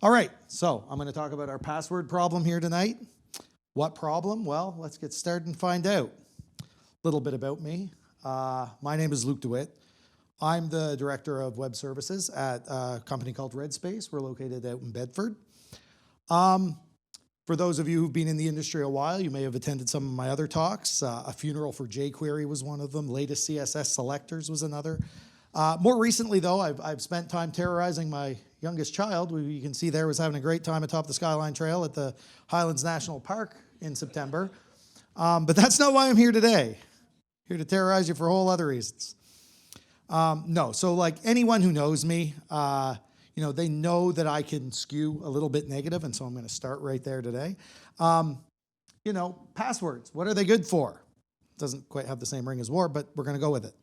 All right, so I'm going to talk about our password problem here tonight. What problem? Well, let's get started and find out. A little bit about me. My name is Luke DeWitt. I'm the Director of Web Services at a company called REDspace. We're located out in Bedford. For those of you who've been in the industry a while, you may have attended some of my other talks. A funeral for jQuery was one of them. Latest CSS selectors was another. More recently, though, I've spent time terrorizing my youngest child, who you can see there was having a great time atop the Skyline Trail at the Highlands National Park in September. But that's not why I'm here today. Here to terrorize you for whole other reasons. No, so like anyone who knows me, they know that I can skew a little bit negative, and so I'm going to start right there today. Passwords, what are they good for? Doesn't quite have the same ring as war, but we're going to go with it.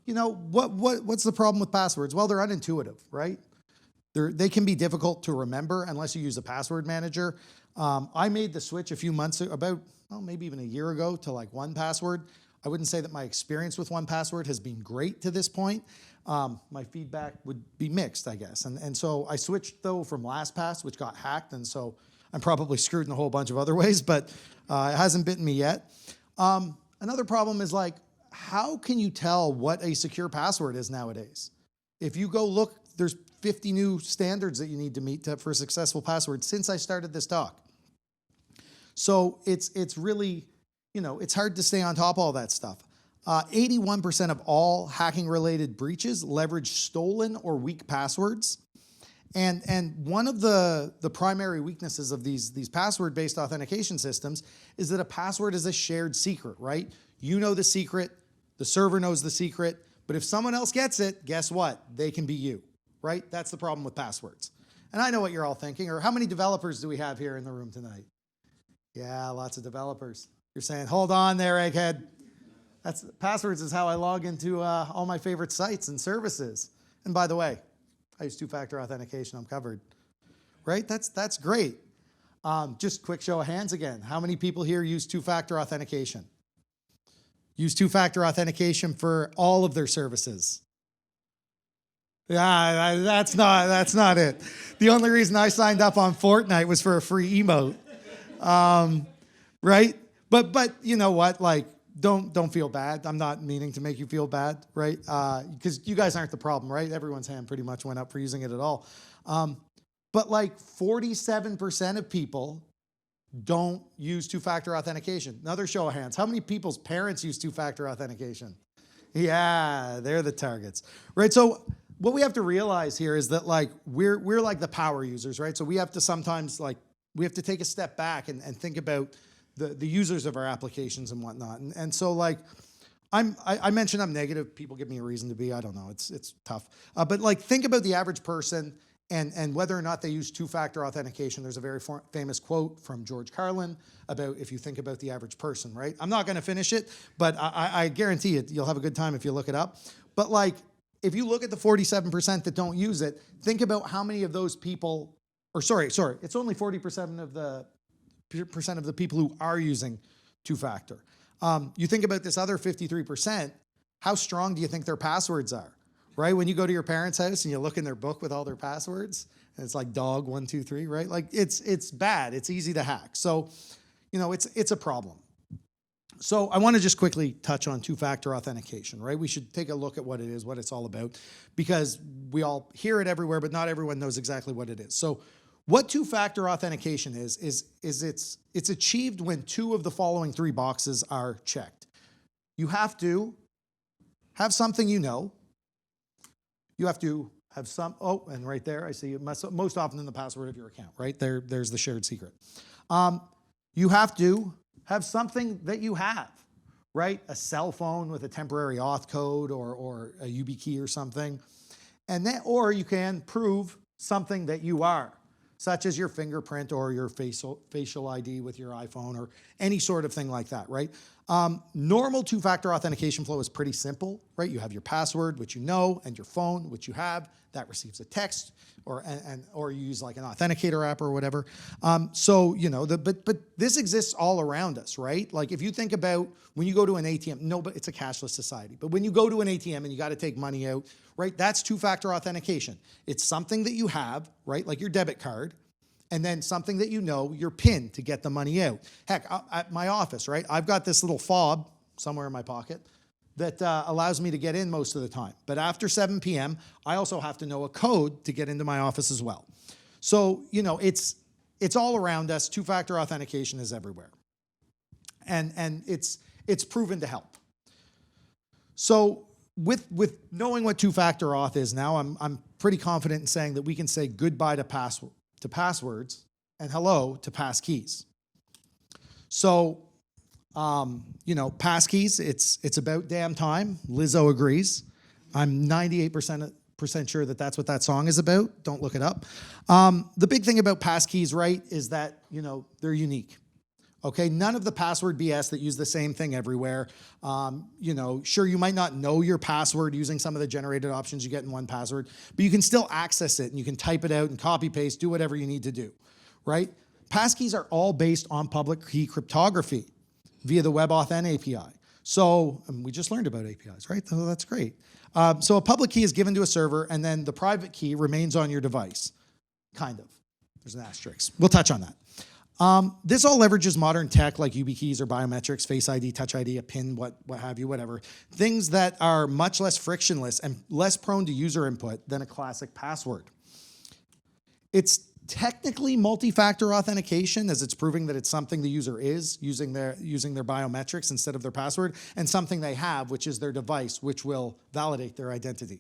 What's the problem with passwords? Well, they're unintuitive, right? They can be difficult to remember unless you use a password manager. I made the switch a few months ago, maybe even a year ago, to like 1Password. I wouldn't say that my experience with 1Password has been great to this point. My feedback would be mixed, I guess. And so I switched, though, from LastPass, which got hacked, and so I'm probably screwed in a whole bunch of other ways, but it hasn't bitten me yet. Another problem is, like, how can you tell what a secure password is nowadays? If you go look, there's 50 new standards that you need to meet for a successful password since I started this talk. So it's really, it's hard to stay on top of all that stuff. 81% of all hacking-related breaches leverage stolen or weak passwords. And one of the primary weaknesses of these password-based authentication systems is that a password is a shared secret, right? You know the secret, the server knows the secret, but if someone else gets it, guess what? They can be you, right? That's the problem with passwords. And I know what you're all thinking, or how many developers do we have here in the room tonight? Yeah, lots of developers. You're saying, hold on there, egghead. Passwords is how I log into all my favorite sites and services. And by the way, I use two-factor authentication. I'm covered, right? That's great. Just quick show of hands again. How many people here use two-factor authentication? Use two-factor authentication for all of their services. Yeah, that's not it. The only reason I signed up on Fortnite was for a free emote, right? But you know what? Like, don't feel bad. I'm not meaning to make you feel bad, right? Because you guys aren't the problem, right? Everyone's hand pretty much went up for using it at all. But like 47% of people don't use two-factor authentication. Another show of hands. How many people's parents use two-factor authentication? Yeah, they're the targets, right? So what we have to realize here is that like we're like the power users, right? So we have to sometimes we have to take a step back and think about the users of our applications and whatnot. And so like I mentioned I'm negative. People give me a reason to be. I don't know. It's tough. But like think about the average person and whether or not they use two-factor authentication. There's a very famous quote from George Carlin about if you think about the average person, right? I'm not going to finish it, but I guarantee it, you'll have a good time if you look it up. But like, if you look at the 47% that don't use it, think about how many of those people, or sorry, it's only 40% of the people who are using two-factor. You think about this other 53%, how strong do you think their passwords are? Right? When you go to your parents' house and you look in their book with all their passwords, and it's like dog 1, 2, 3, right? Like it's bad. It's easy to hack. So, it's a problem. So I want to just quickly touch on two-factor authentication, right? We should take a look at what it is, what it's all about, because we all hear it everywhere, but not everyone knows exactly what it is. So what two-factor authentication is it's achieved when two of the following three boxes are checked. You have to have something you know. You have to have and right there, I see it most often in the password of your account, right? There's the shared secret. You have to have something that you have, right? A cell phone with a temporary auth code or a YubiKey or something. Or you can prove something that you are, such as your fingerprint or your facial ID with your iPhone or any sort of thing like that, right? Normal two-factor authentication flow is pretty simple, right? You have your password, which you know, and your phone, which you have, that receives a text, or you use like an authenticator app or whatever. So, you know, but this exists all around us, right? Like if you think about when you go to an ATM, no, but it's a cashless society. But when you go to an ATM and you got to take money out, right? That's two-factor authentication. It's something that you have, right? Like your debit card, and then something that you know, your PIN to get the money out. Heck, at my office, right? I've got this little fob somewhere in my pocket that allows me to get in most of the time. But after 7 p.m., I also have to know a code to get into my office as well. So, you know, it's all around us. Two-factor authentication is everywhere. And it's proven to help. So with knowing what two-factor auth is now, I'm pretty confident in saying that we can say goodbye to passwords and hello to passkeys. So, you know, Passkeys, it's about damn time. Lizzo agrees. I'm 98% sure that that's what that song is about. Don't look it up. The big thing about Passkeys, right, is that, you know, they're unique. Okay, none of the password BS that use the same thing everywhere. You know, sure, you might not know your password using some of the generated options you get in 1Password, but you can still access it and you can type it out and copy paste, do whatever you need to do, right? Passkeys are all based on public key cryptography via the WebAuthn API. So we just learned about APIs, right? So that's great. So a public key is given to a server and then the private key remains on your device, kind of. There's an asterisk. We'll touch on that. This all leverages modern tech like YubiKeys or biometrics, Face ID, Touch ID, a PIN, what have you, whatever. Things that are much less frictionless and less prone to user input than a classic password. It's technically multi-factor authentication, as it's proving that it's something the user is using their biometrics instead of their password, and something they have, which is their device, which will validate their identity.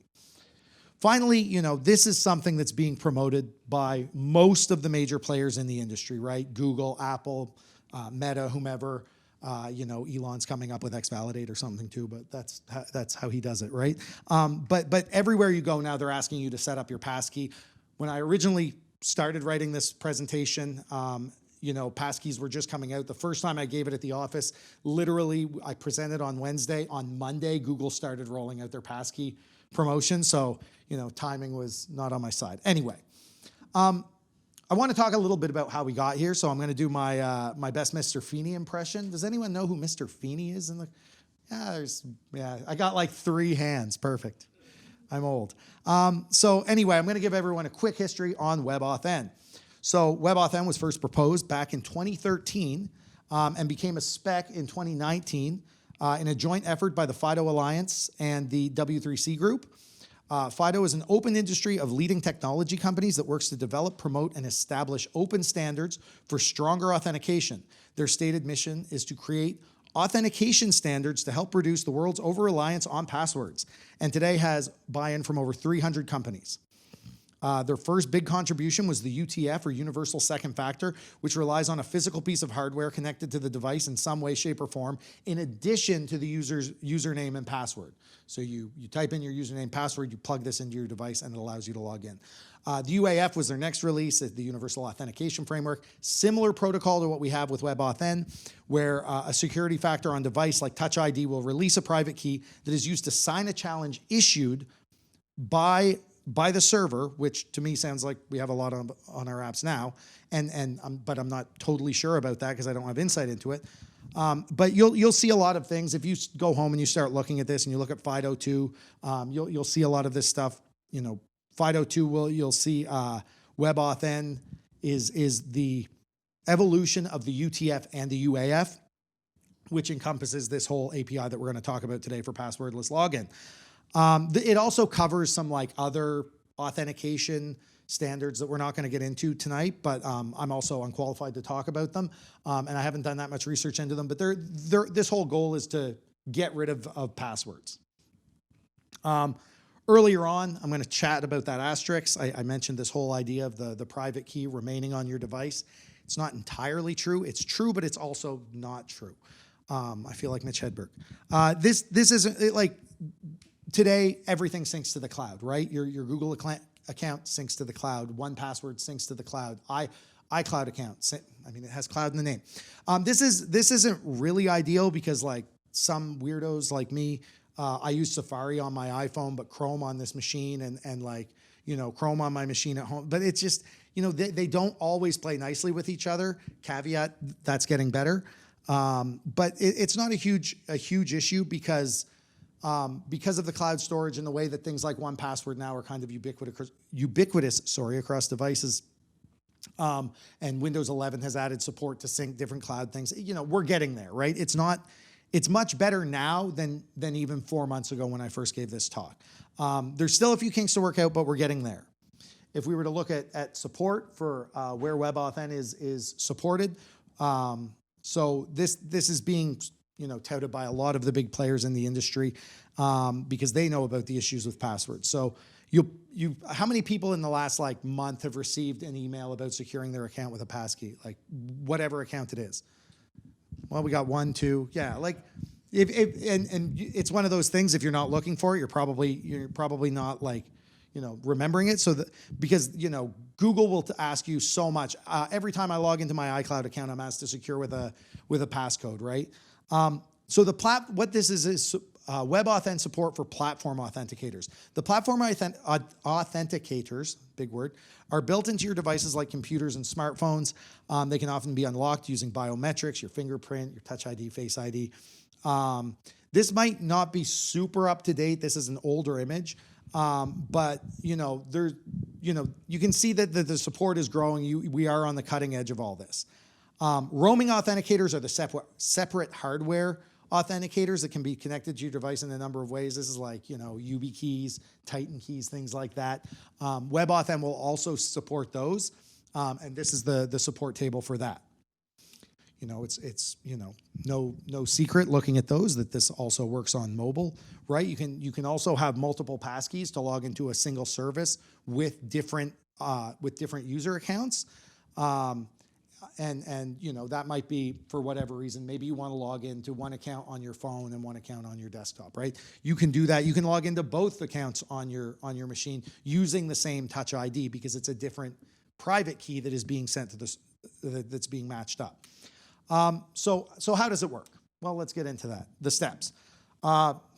Finally, you know, this is something that's being promoted by most of the major players in the industry, right? Google, Apple, Meta, whomever. You know, Elon's coming up with Xvalidate or something too, but that's how he does it, right? But everywhere you go now, they're asking you to set up your passkey. When I originally started writing this presentation, you know, passkeys were just coming out. The first time I gave it at the office, literally I presented on Wednesday. On Monday, Google started rolling out their passkey promotion. So, you know, timing was not on my side. Anyway, I want to talk a little bit about how we got here. So I'm going to do my my best Mr. Feeney impression. Does anyone know who Mr. Feeney is in the? Yeah, I got like 3 hands. Perfect. I'm old. So anyway, I'm going to give everyone a quick history on WebAuthn. So WebAuthn was first proposed back in 2013 and became a spec in 2019 in a joint effort by the FIDO Alliance and the W3C Group. FIDO is an open industry of leading technology companies that works to develop, promote, and establish open standards for stronger authentication. Their stated mission is to create authentication standards to help reduce the world's over-reliance on passwords, and today has buy-in from over 300 companies. Their first big contribution was the UTF, or Universal Second Factor, which relies on a physical piece of hardware connected to the device in some way, shape, or form, in addition to the user's username and password. So you type in your username, password, you plug this into your device, and it allows you to log in. The UAF was their next release, the Universal Authentication Framework. Similar protocol to what we have with WebAuthn, where a security factor on device like Touch ID will release a private key that is used to sign a challenge issued by the server, which to me sounds like we have a lot on our apps now, but I'm not totally sure about that because I don't have insight into it. But you'll see a lot of things if you go home and you start looking at this and you look at FIDO2. You'll see a lot of this stuff. You know, FIDO2 you'll see WebAuthn is the evolution of the UTF and the UAF, which encompasses this whole API that we're going to talk about today for passwordless login. It also covers some like other authentication standards that we're not going to get into tonight, but I'm also unqualified to talk about them, and I haven't done that much research into them. But this whole goal is to get rid of passwords. Earlier on, I'm going to chat about that asterisk. I mentioned this whole idea of the private key remaining on your device. It's not entirely true. It's true, but it's also not true. I feel like Mitch Hedberg. This isn't like. Today, everything syncs to the cloud, right? Your Google account syncs to the cloud. 1Password syncs to the cloud. iCloud account. I mean, it has cloud in the name. This isn't really ideal because like some weirdos like me, I use Safari on my iPhone, but Chrome on this machine and like, Chrome on my machine at home. But it's just, they don't always play nicely with each other. Caveat, that's getting better. But it's not a huge issue because of the cloud storage and the way that things like 1Password now are kind of ubiquitous across devices. And Windows 11 has added support to sync different cloud things. We're getting there, right? It's much better now than even 4 months ago when I first gave this talk. There's still a few kinks to work out, but we're getting there. If we were to look at support for where WebAuthn is supported, so this is being touted by a lot of the big players in the industry because they know about the issues with passwords. So how many people in the last like month have received an email about securing their account with a passkey, like whatever account it is? Well, we got 1, 2, yeah. Like and it's one of those things. If you're not looking for it, you're probably not like remembering it. So because Google will ask you so much. Every time I log into my iCloud account, I'm asked to secure with a passcode, right? So what this is WebAuthn support for platform authenticators. The platform authenticators, big word, are built into your devices like computers and smartphones. They can often be unlocked using biometrics, your fingerprint, your Touch ID, Face ID. This might not be super up to date. This is an older image, but you can see that the support is growing. We are on the cutting edge of all this. Roaming authenticators are the separate hardware authenticators that can be connected to your device in a number of ways. This is like, YubiKeys, Titan keys, things like that. WebAuthn will also support those, and this is the support table for that. It's no secret looking at those that this also works on mobile, right? You can also have multiple passkeys to log into a single service with different user accounts. And that might be for whatever reason. Maybe you want to log into one account on your phone and one account on your desktop, right? You can do that. You can log into both accounts on your machine using the same Touch ID because it's a different private key that is being sent to that's being matched up. So how does it work? Well, let's get into that. The steps.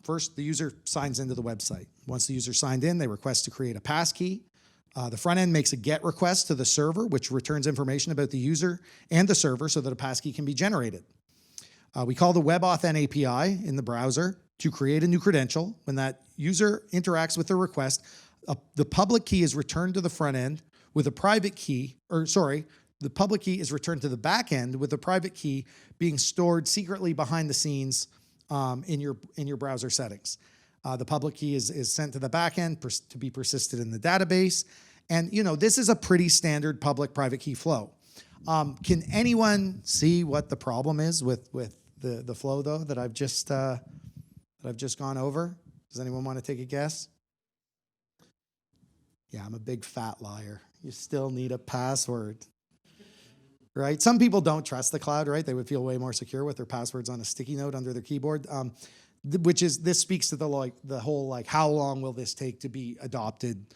First, the user signs into the website. Once the user signed in, they request to create a passkey. The front end makes a GET request to the server, which returns information about the user and the server so that a passkey can be generated. We call the WebAuthn API in the browser to create a new credential. When that user interacts with the request, the public key is returned to the front end with a private key, the public key is returned to the back end with a private key being stored secretly behind the scenes in your browser settings. The public key is sent to the back end to be persisted in the database. And, this is a pretty standard public-private key flow. Can anyone see what the problem is with the flow, though, that I've just gone over? Does anyone want to take a guess? Yeah, I'm a big fat liar. You still need a password, right? Some people don't trust the cloud, right? They would feel way more secure with their passwords on a sticky note under their keyboard. This speaks to the whole how long will this take to be adopted,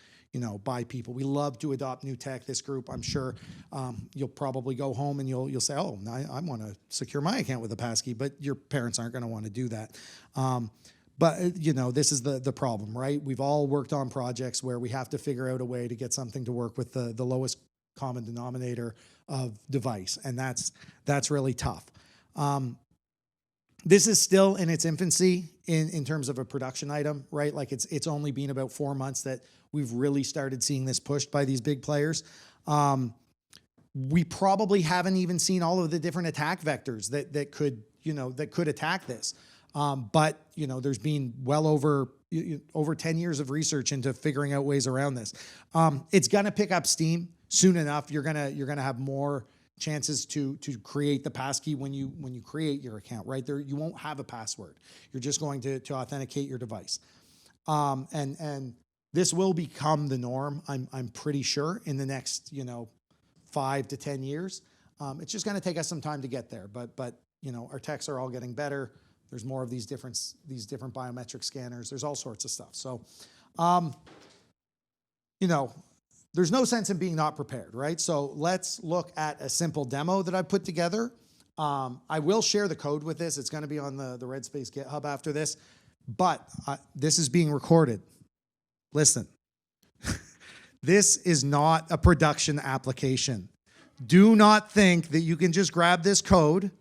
by people. We love to adopt new tech. This group, I'm sure, you'll probably go home and you'll say, oh, I want to secure my account with a passkey, but your parents aren't going to want to do that. But this is the problem, right? We've all worked on projects where we have to figure out a way to get something to work with the lowest common denominator of device, and that's really tough. This is still in its infancy in terms of a production item, right? Like it's only been about 4 months that we've really started seeing this pushed by these big players. We probably haven't even seen all of the different attack vectors that could attack this. But there's been well over 10 years of research into figuring out ways around this. It's gonna pick up steam soon enough. You're gonna have more chances to create the passkey when you create your account, right? You won't have a password. You're just going to authenticate your device. And this will become the norm, I'm pretty sure, in the next 5 to 10 years. It's just going to take us some time to get there, but our techs are all getting better. There's more of these different biometric scanners. There's all sorts of stuff. So, there's no sense in being not prepared, right? So let's look at a simple demo that I put together. I will share the code with this. It's going to be on the REDspace GitHub after this, but this is being recorded. Listen, this is not a production application. Do not think that you can just grab this code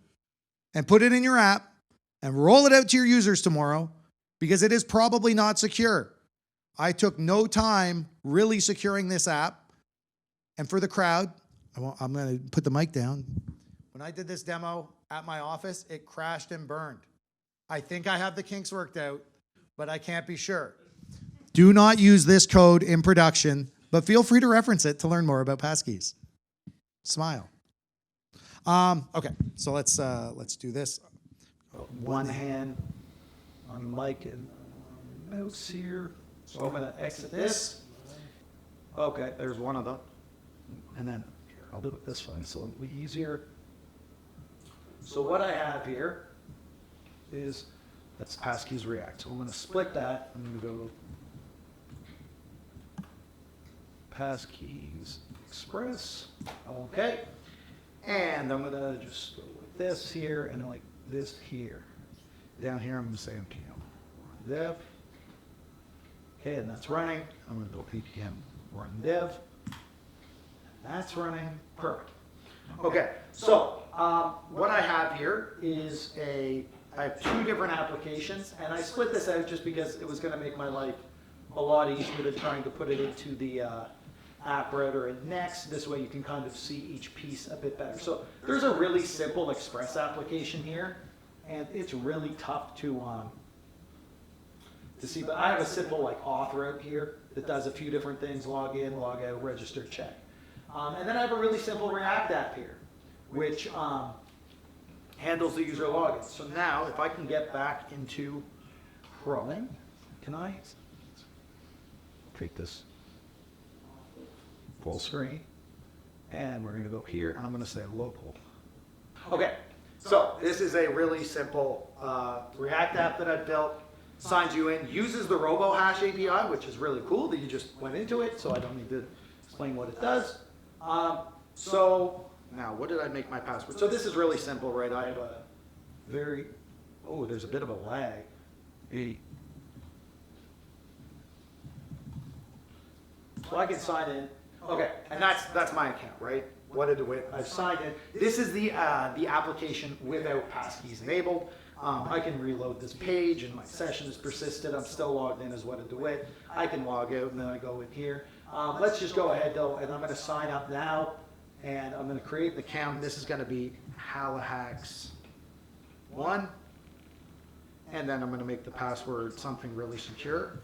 and put it in your app and roll it out to your users tomorrow, because it is probably not secure. I took no time really securing this app. And for the crowd, I'm going to put the mic down. When I did this demo at my office, it crashed and burned. I think I have the kinks worked out, but I can't be sure. Do not use this code in production, but feel free to reference it to learn more about Passkeys. Smile. Okay, so let's do this. One hand on the mic and mouse here. So I'm going to exit this. Okay, there's one of them. And then I'll do it this way, so it'll be easier. So what I have here is, that's Passkeys React. So I'm going to split that. I'm going to go Passkeys Express. Okay. And I'm going to just go like this here and like this here. Down here, I'm going to say npm run dev. Okay, and that's running. I'm going to go ppm run dev. That's running. Perfect. Okay, so what I have here is I have two different applications, and I split this out just because it was going to make my life a lot easier than trying to put it into the app router and next. This way you can kind of see each piece a bit better. So there's a really simple Express application here, and it's really tough to see, but I have a simple like auth route here that does a few different things: log in, log out, register, check. And then I have a really simple React app here, which handles the user login. So now if I can get back into crawling, can I take this full screen? And we're going to go here, and I'm going to say local. Okay, so this is a really simple React app that I've built. Signs you in, uses the RoboHash API, which is really cool that you just went into it, so I don't need to explain what it does. So now, what did I make my password? So this is really simple, right? I have a very, there's a bit of a lag. So I can sign in. Okay, and that's my account, right? What a DeWitt. I've signed in. This is the application without passkeys enabled. I can reload this page and my session is persisted. I'm still logged in as what a DeWitt. I can log out and then I go in here. Let's just go ahead though, and I'm going to sign up now, and I'm going to create an account. This is going to be Halihax 1, and then I'm going to make the password something really secure,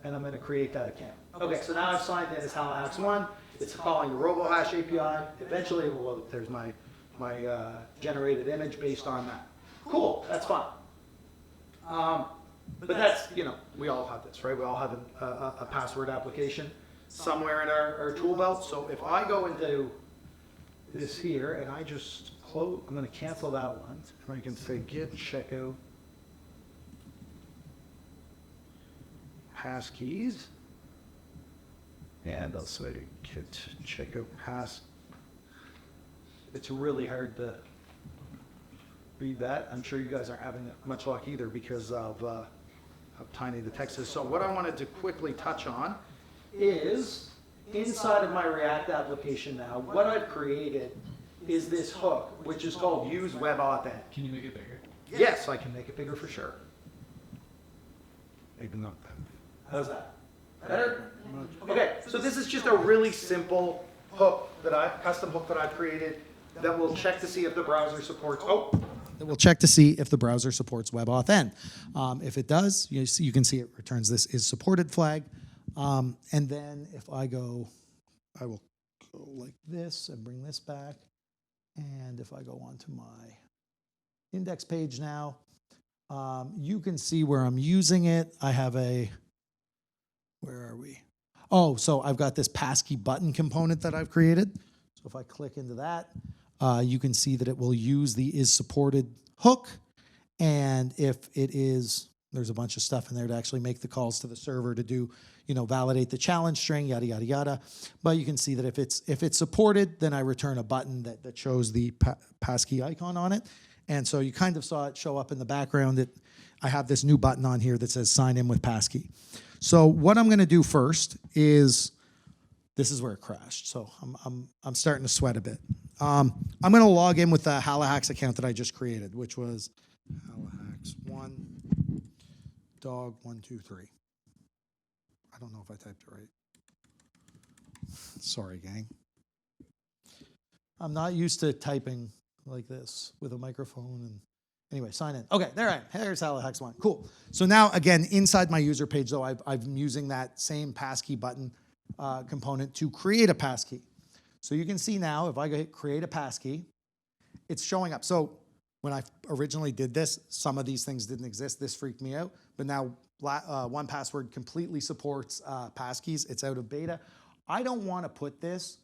and I'm going to create that account. Okay, so now I've signed in as Halihax 1. It's calling the RoboHash API. Eventually, there's my generated image based on that. Cool, that's fine. But that's, we all have this, right? We all have a password application somewhere in our tool belt. So if I go into this here and I just close, I'm going to cancel that one. And I can say git checkout passkeys. And I'll say git checkout pass. It's really hard to read that. I'm sure you guys aren't having much luck either because of how tiny the text is. So what I wanted to quickly touch on is inside of my React application now, what I've created is this hook, which is called use web auth. Can you make it bigger? Yes, I can make it bigger for sure. Maybe not that. How's that? Better? Okay, so this is just a really simple hook custom hook that I've created that will check to see if the browser supports. That will check to see if the browser supports WebAuthn. If it does, you can see it returns this is supported flag. And then if I will go like this and bring this back. And if I go onto my index page now, you can see where I'm using it. I have where are we? Oh, so I've got this passkey button component that I've created. So if I click into that, you can see that it will use the is supported hook. And if it is, there's a bunch of stuff in there to actually make the calls to the server to do, validate the challenge string, yada, yada, yada. But you can see that if it's supported, then I return a button that shows the passkey icon on it. And so you kind of saw it show up in the background that I have this new button on here that says sign in with passkey. So what I'm going to do first is, this is where it crashed. So I'm starting to sweat a bit. I'm going to log in with the Halihax account that I just created, which was Halihax1 dog123. I don't know if I typed it right. Sorry, gang. I'm not used to typing like this with a microphone. And anyway, sign in. Okay, there I am. There's Halihax1. Cool. So now, again, inside my user page, though, I'm using that same passkey button component to create a passkey. So you can see now, if I hit create a passkey, it's showing up. So when I originally did this, some of these things didn't exist. This freaked me out. But now 1Password completely supports passkeys. It's out of beta. I don't want to put this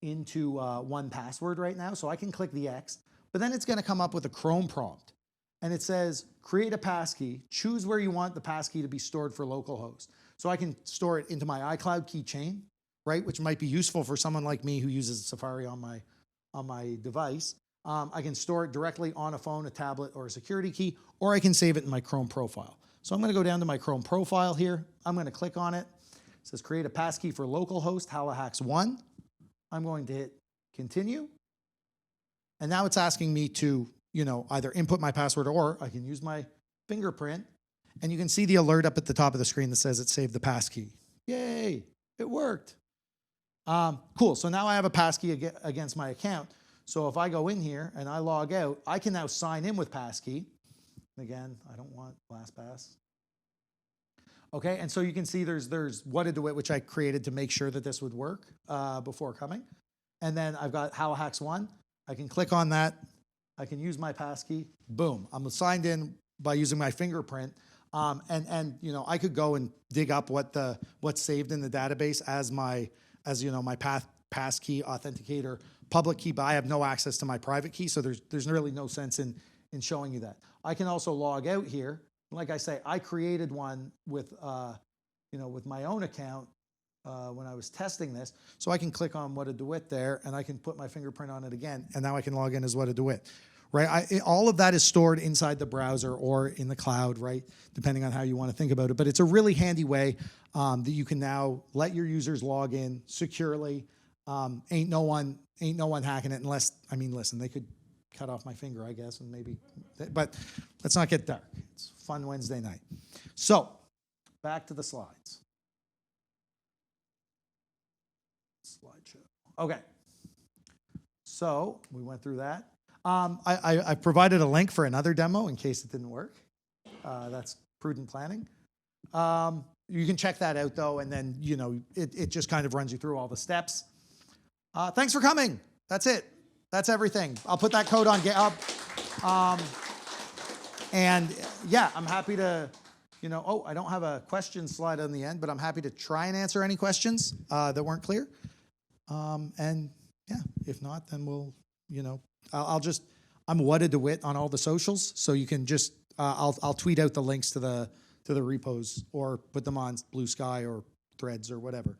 into 1Password right now, so I can click the X, but then it's going to come up with a Chrome prompt. And it says, create a passkey, choose where you want the passkey to be stored for localhost. So I can store it into my iCloud keychain, right, which might be useful for someone like me who uses Safari on my device. I can store it directly on a phone, a tablet, or a security key, or I can save it in my Chrome profile. So I'm going to go down to my Chrome profile here. I'm going to click on it. It says create a passkey for localhost, Halihax1. I'm going to hit continue. And now it's asking me to, either input my password or I can use my fingerprint. And you can see the alert up at the top of the screen that says it saved the passkey. Yay, it worked. Cool, so now I have a passkey against my account. So if I go in here and I log out, I can now sign in with passkey. Again, I don't want LastPass. Okay, and so you can see there's what a DeWitt, which I created to make sure that this would work before coming. And then I've got Halihax1. I can click on that. I can use my passkey. Boom, I'm signed in by using my fingerprint. And I could go and dig up what's saved in the database as my passkey authenticator public key, but I have no access to my private key, so there's really no sense in showing you that. I can also log out here. Like I say, I created one with my own account when I was testing this, so I can click on what a DeWitt there, and I can put my fingerprint on it again, and now I can log in as what a DeWitt. Right, all of that is stored inside the browser or in the cloud, right? Depending on how you want to think about it. But it's a really handy way that you can now let your users log in securely. Ain't no one hacking it unless, listen, they could cut off my finger, I guess, and maybe, but let's not get dark. It's a fun Wednesday night. So back to the slides. Slideshow. Okay. So we went through that. I provided a link for another demo in case it didn't work. That's prudent planning. You can check that out, though, and then, it just kind of runs you through all the steps. Thanks for coming. That's it. That's everything. I'll put that code on GitHub. And, yeah, I'm happy to, I don't have a question slide on the end, but I'm happy to try and answer any questions that weren't clear. And, yeah, if not, then we'll, I'm what a DeWitt on all the socials, so you can just, I'll tweet out the links to the repos or put them on Blue Sky or Threads or whatever.